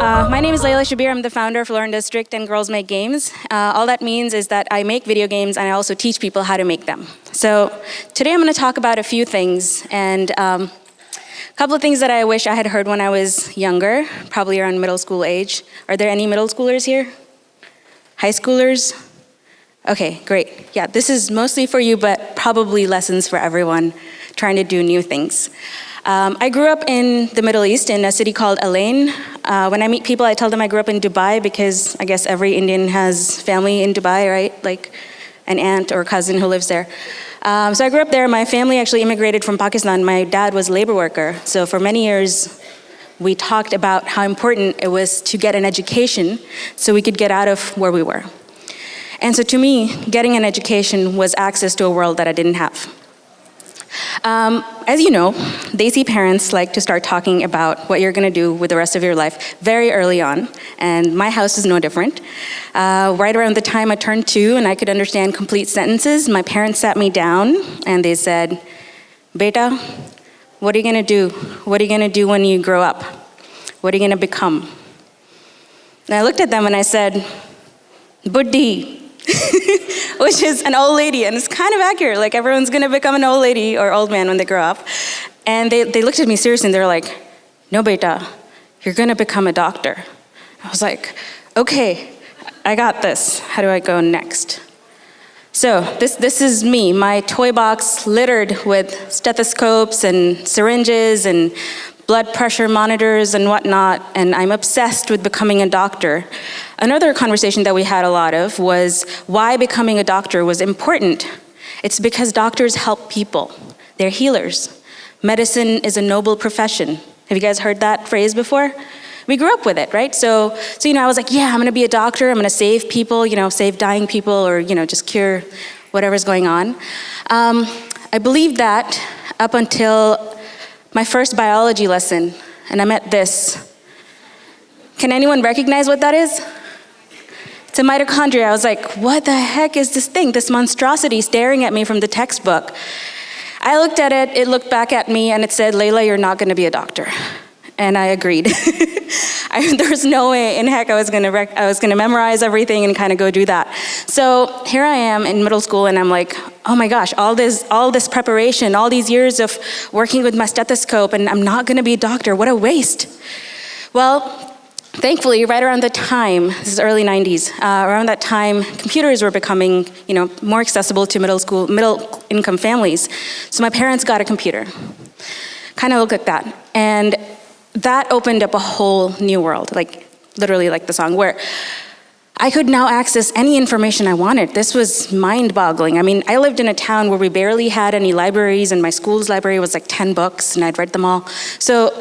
My name is Laila Shabir. I'm the founder of LearnDistrict and Girls Make Games. All that means is that I make video games and I also teach people how to make them. So today I'm going to talk about a few things and a couple of things that I wish I had heard when I was younger, probably around middle school age. Are there any middle schoolers here? High schoolers? Okay, great. Yeah, this is mostly for you, but probably lessons for everyone trying to do new things. I grew up in the Middle East in a city called Alain. When I meet people, I tell them I grew up in Dubai because I guess every Indian has family in Dubai, right? Like an aunt or cousin who lives there. So I grew up there. My family actually immigrated from Pakistan. My dad was a labor worker. So for many years, we talked about how important it was to get an education so we could get out of where we were. And so to me, getting an education was access to a world that I didn't have. As you know, Desi parents like to start talking about what you're going to do with the rest of your life very early on, and my house is no different. Right around the time I turned 2 and I could understand complete sentences, my parents sat me down and they said, "Beta, what are you going to do? What are you going to do when you grow up? What are you going to become?" And I looked at them and I said, "Buddhi," which is an old lady, and it's kind of accurate. Like everyone's gonna become an old lady or old man when they grow up. And they looked at me seriously and they're like, "No, beta, you're gonna become a doctor." I was like, okay, I got this. How do I go next? So this is me, my toy box littered with stethoscopes and syringes and blood pressure monitors and whatnot, and I'm obsessed with becoming a doctor. Another conversation that we had a lot of was why becoming a doctor was important. It's because doctors help people. They're healers. Medicine is a noble profession. Have you guys heard that phrase before? We grew up with it, right? So I was like, yeah, I'm gonna be a doctor. I'm gonna save people, save dying people or, just cure whatever's going on. I believed that up until my first biology lesson, and I met this. Can anyone recognize what that is? It's a mitochondria. I was like, what the heck is this thing, this monstrosity staring at me from the textbook? I looked at it, it looked back at me, and it said, "Laila, you're not gonna be a doctor." And I agreed. There was no way in heck I was gonna memorize everything and kind of go do that. So here I am in middle school and I'm like, oh my gosh, all this preparation, all these years of working with my stethoscope, and I'm not gonna be a doctor, what a waste. Well, thankfully, right around the time, this is early 90s, around that time, computers were becoming, more accessible to middle income families. So my parents got a computer. Kind of looked at that. And that opened up a whole new world, like literally like the song, where I could now access any information I wanted. This was mind-boggling. I mean, I lived in a town where we barely had any libraries, and my school's library was like 10 books, and I'd read them all. So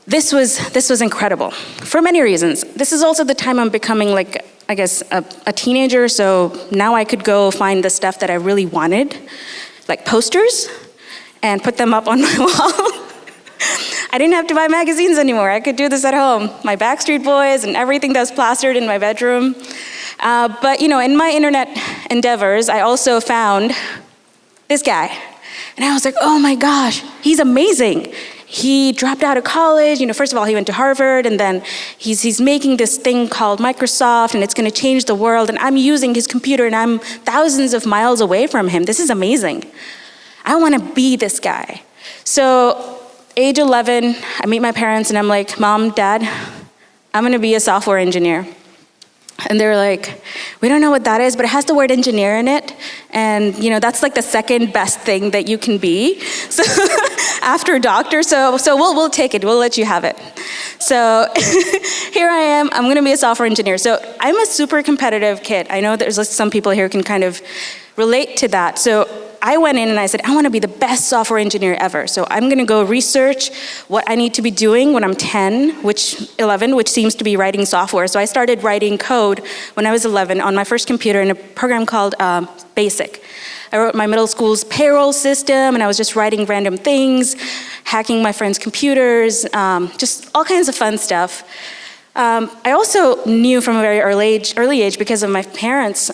this was incredible for many reasons. This is also the time I'm becoming like, I guess, a teenager, so now I could go find the stuff that I really wanted, like posters, and put them up on my wall. I didn't have to buy magazines anymore. I could do this at home. My Backstreet Boys and everything that was plastered in my bedroom. But in my internet endeavors, I also found this guy. And I was like, oh my gosh, he's amazing. He dropped out of college. First of all, he went to Harvard, and then he's making this thing called Microsoft, and it's gonna change the world. And I'm using his computer, and I'm thousands of miles away from him. This is amazing. I wanna be this guy. So, age 11, I meet my parents and I'm like, "Mom, Dad, I'm gonna be a software engineer." And they're like, "We don't know what that is, but it has the word engineer in it. And that's like the second best thing that you can be. So after doctor, so we'll take it, we'll let you have it." So here I am, I'm gonna be a software engineer. So I'm a super competitive kid. I know there's some people here who can kind of relate to that. So I went in and I said, I want to be the best software engineer ever. So I'm going to go research what I need to be doing when I'm 11, which seems to be writing software. So I started writing code when I was 11 on my first computer in a program called BASIC. I wrote my middle school's payroll system, and I was just writing random things, hacking my friends' computers, just all kinds of fun stuff. I also knew from a very early age, because of my parents,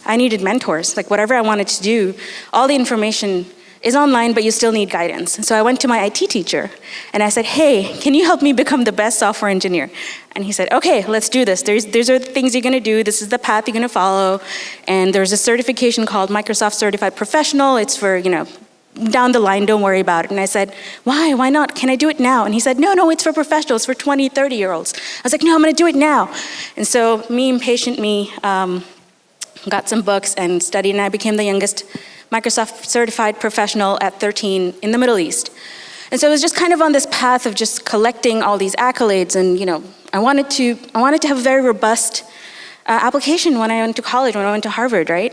I needed mentors. Like whatever I wanted to do, all the information is online, but you still need guidance. So I went to my IT teacher, and I said, hey, can you help me become the best software engineer? And he said, okay, let's do this. These are the things you're gonna do. This is the path you're gonna follow. And there's a certification called Microsoft Certified Professional. It's for, down the line, don't worry about it. And I said, why? Why not? Can I do it now? And he said, no, it's for professionals, for 20, 30-year-olds. I was like, no, I'm gonna do it now. And so impatient me, got some books and studied, and I became the youngest Microsoft Certified Professional at 13 in the Middle East. And so it was just kind of on this path of just collecting all these accolades, and I wanted to have a very robust application when I went to college, when I went to Harvard, right?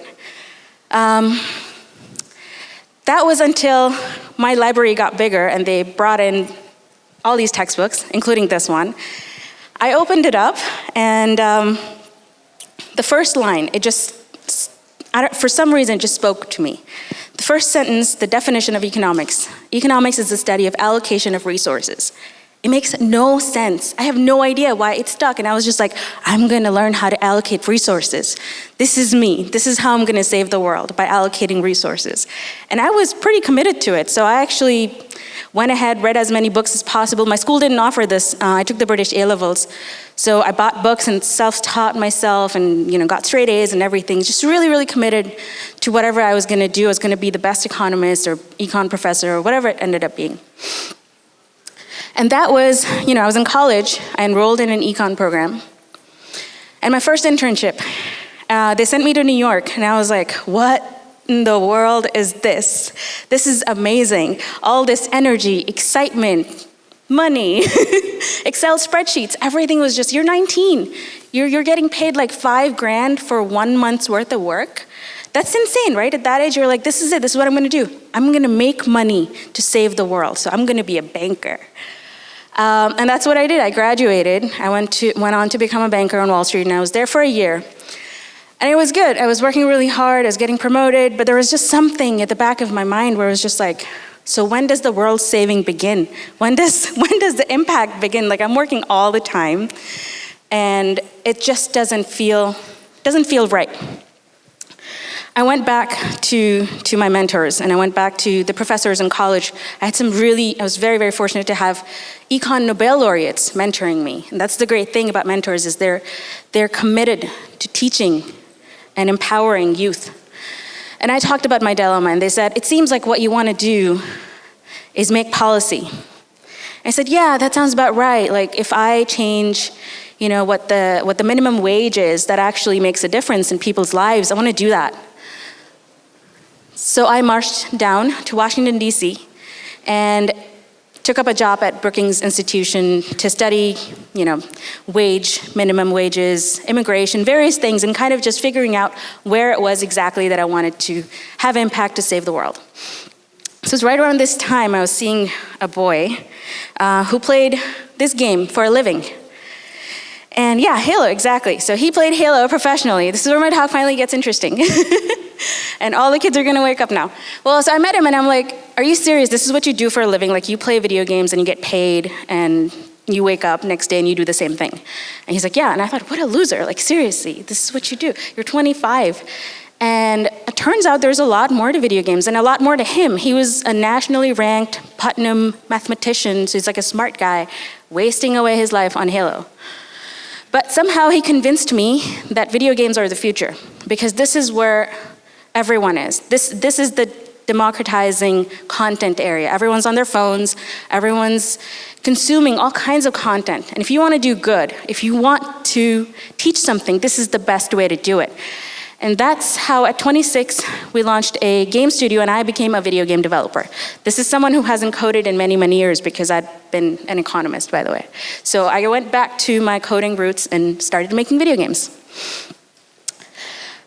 That was until my library got bigger and they brought in all these textbooks, including this one. I opened it up, and the first line, for some reason, it just spoke to me. The first sentence, the definition of economics. Economics is the study of allocation of resources. It makes no sense. I have no idea why it stuck. And I was just like, I'm gonna learn how to allocate resources. This is me. This is how I'm gonna save the world, by allocating resources. And I was pretty committed to it. So I actually went ahead, read as many books as possible. My school didn't offer this. I took the British A-levels. So I bought books and self-taught myself and got straight A's and everything. Just really, really committed to whatever I was gonna do. I was gonna be the best economist or econ professor or whatever it ended up being. And that was, I was in college. I enrolled in an econ program. And my first internship, they sent me to New York, and I was like, what in the world is this? This is amazing. All this energy, excitement, money, Excel spreadsheets, everything was just, you're 19. You're getting paid like $5,000 for 1 month's worth of work. That's insane, right? At that age, you're like, this is it. This is what I'm gonna do. I'm gonna make money to save the world. So I'm gonna be a banker. And that's what I did. I graduated. I went on to become a banker on Wall Street, and I was there for a year. And it was good. I was working really hard. I was getting promoted, but there was just something at the back of my mind where it was just like, so when does the world saving begin? When does the impact begin? Like, I'm working all the time, and it just doesn't feel right. I went back to my mentors, and I went back to the professors in college. I was very, very fortunate to have econ Nobel laureates mentoring me. And that's the great thing about mentors, is they're committed to teaching and empowering youth. And I talked about my dilemma, and they said, it seems like what you want to do is make policy. I said, yeah, that sounds about right. Like, if I change what the minimum wage is, that actually makes a difference in people's lives, I want to do that. So I marched down to Washington, D.C., and took up a job at Brookings Institution to study, minimum wages, immigration, various things, and kind of just figuring out where it was exactly that I wanted to have impact to save the world. So it's right around this time I was seeing a boy who played this game for a living. And yeah, Halo, exactly. So he played Halo professionally. This is where my talk finally gets interesting. And all the kids are gonna wake up now. Well, so I met him and I'm like, are you serious? This is what you do for a living? Like, you play video games and you get paid and you wake up next day and you do the same thing. And he's like, yeah. And I thought, what a loser. Like, seriously, this is what you do. You're 25. And it turns out there's a lot more to video games and a lot more to him. He was a nationally ranked Putnam mathematician, so he's like a smart guy, wasting away his life on Halo. But somehow he convinced me that video games are the future, because this is where everyone is. This is the democratizing content area. Everyone's on their phones, everyone's consuming all kinds of content. And if you want to do good, if you want to teach something, this is the best way to do it. And that's how at 26, we launched a game studio and I became a video game developer. This is someone who hasn't coded in many, many years, because I'd been an economist, by the way. So I went back to my coding roots and started making video games.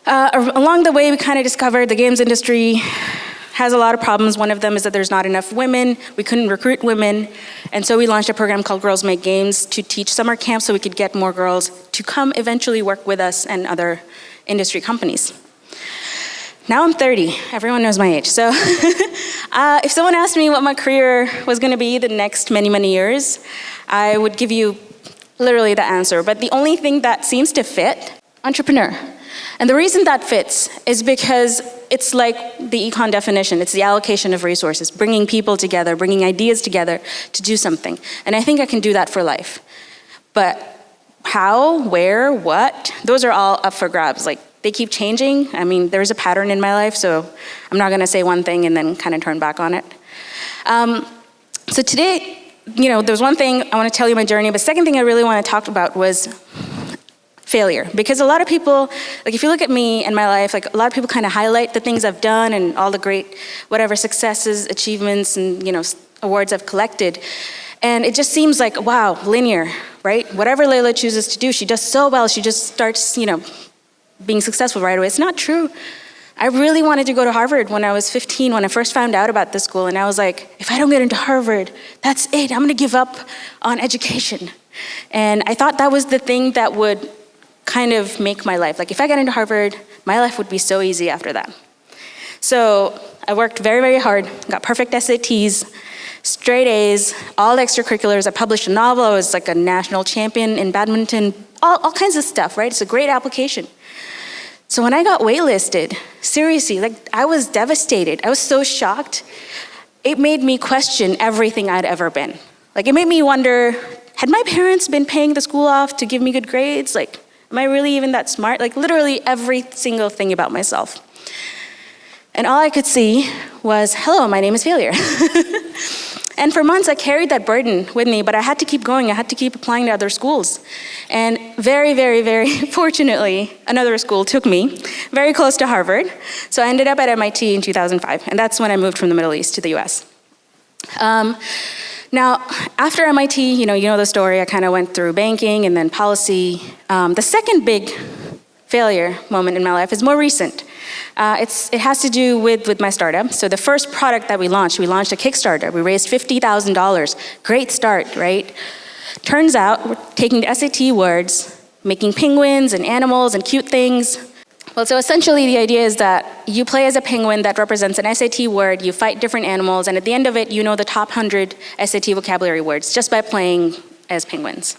Along the way, we kind of discovered the games industry has a lot of problems. One of them is that there's not enough women. We couldn't recruit women. And so we launched a program called Girls Make Games to teach summer camps so we could get more girls to come eventually work with us and other industry companies. Now I'm 30. Everyone knows my age. So if someone asked me what my career was going to be the next many, many years, I would give you literally the answer. But the only thing that seems to fit, entrepreneur. And the reason that fits is because it's like the econ definition. It's the allocation of resources, bringing people together, bringing ideas together to do something. And I think I can do that for life. But how, where, what, those are all up for grabs. Like, they keep changing. I mean, there's a pattern in my life, so I'm not gonna say one thing and then kind of turn back on it. So today, there's one thing I want to tell you my journey, but the second thing I really want to talk about was failure. Because a lot of people, like if you look at me and my life, like a lot of people kind of highlight the things I've done and all the great, whatever successes, achievements, and awards I've collected. And it just seems like, wow, linear, right? Whatever Laila chooses to do, she does so well, she just starts, being successful right away. It's not true. I really wanted to go to Harvard when I was 15, when I first found out about this school, and I was like, if I don't get into Harvard, that's it, I'm gonna give up on education. And I thought that was the thing that would kind of make my life. Like, if I got into Harvard, my life would be so easy after that. So I worked very, very hard, got perfect SATs, straight A's, all the extracurriculars. I published a novel, I was like a national champion in badminton, all kinds of stuff, right? It's a great application. So when I got waitlisted, seriously, like I was devastated. I was so shocked. It made me question everything I'd ever been. Like, it made me wonder, had my parents been paying the school off to give me good grades? Like, am I really even that smart? Like, literally every single thing about myself. And all I could see was, hello, my name is failure. And for months, I carried that burden with me, but I had to keep going. I had to keep applying to other schools. And very, very, very fortunately, another school took me very close to Harvard. So I ended up at MIT in 2005, and that's when I moved from the Middle East to the US. Now, after MIT, you know the story, I kind of went through banking and then policy. The second big failure moment in my life is more recent. It has to do with my startup. So the first product that we launched a Kickstarter. We raised $50,000. Great start, right? Turns out we're taking the SAT words, making penguins and animals and cute things. Well, so essentially the idea is that you play as a penguin that represents an SAT word, you fight different animals, and at the end of it, you know the top 100 SAT vocabulary words just by playing as penguins.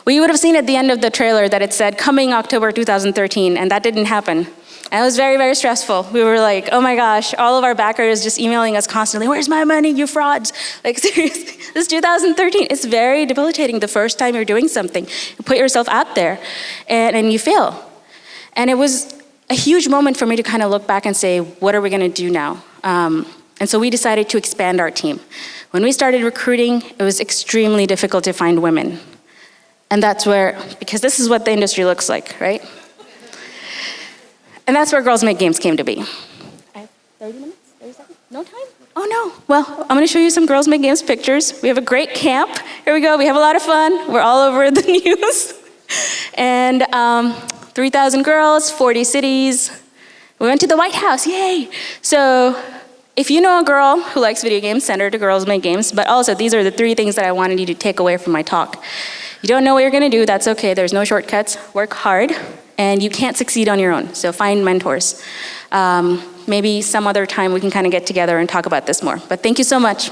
Well, you would have seen at the end of the trailer that it said, coming October 2013, and that didn't happen. And it was very, very stressful. We were like, oh my gosh, all of our backers just emailing us constantly, where's my money, you frauds? Like, seriously, this 2013, it's very debilitating the first time you're doing something. You put yourself out there, and you fail. And it was a huge moment for me to kind of look back and say, what are we gonna do now? And so we decided to expand our team. When we started recruiting, it was extremely difficult to find women. And that's where, because this is what the industry looks like, right? And that's where Girls Make Games came to be. I have 30 minutes, 30 seconds, no time? Oh no, well, I'm gonna show you some Girls Make Games pictures. We have a great camp. Here we go, we have a lot of fun. We're all over the news. And 3,000 girls, 40 cities. We went to the White House, yay! So if you know a girl who likes video games, send her to Girls Make Games. But also, these are the 3 things that I wanted you to take away from my talk. You don't know what you're gonna do, that's okay. There's no shortcuts. Work hard, and you can't succeed on your own. So find mentors. Maybe some other time we can kind of get together and talk about this more. But thank you so much.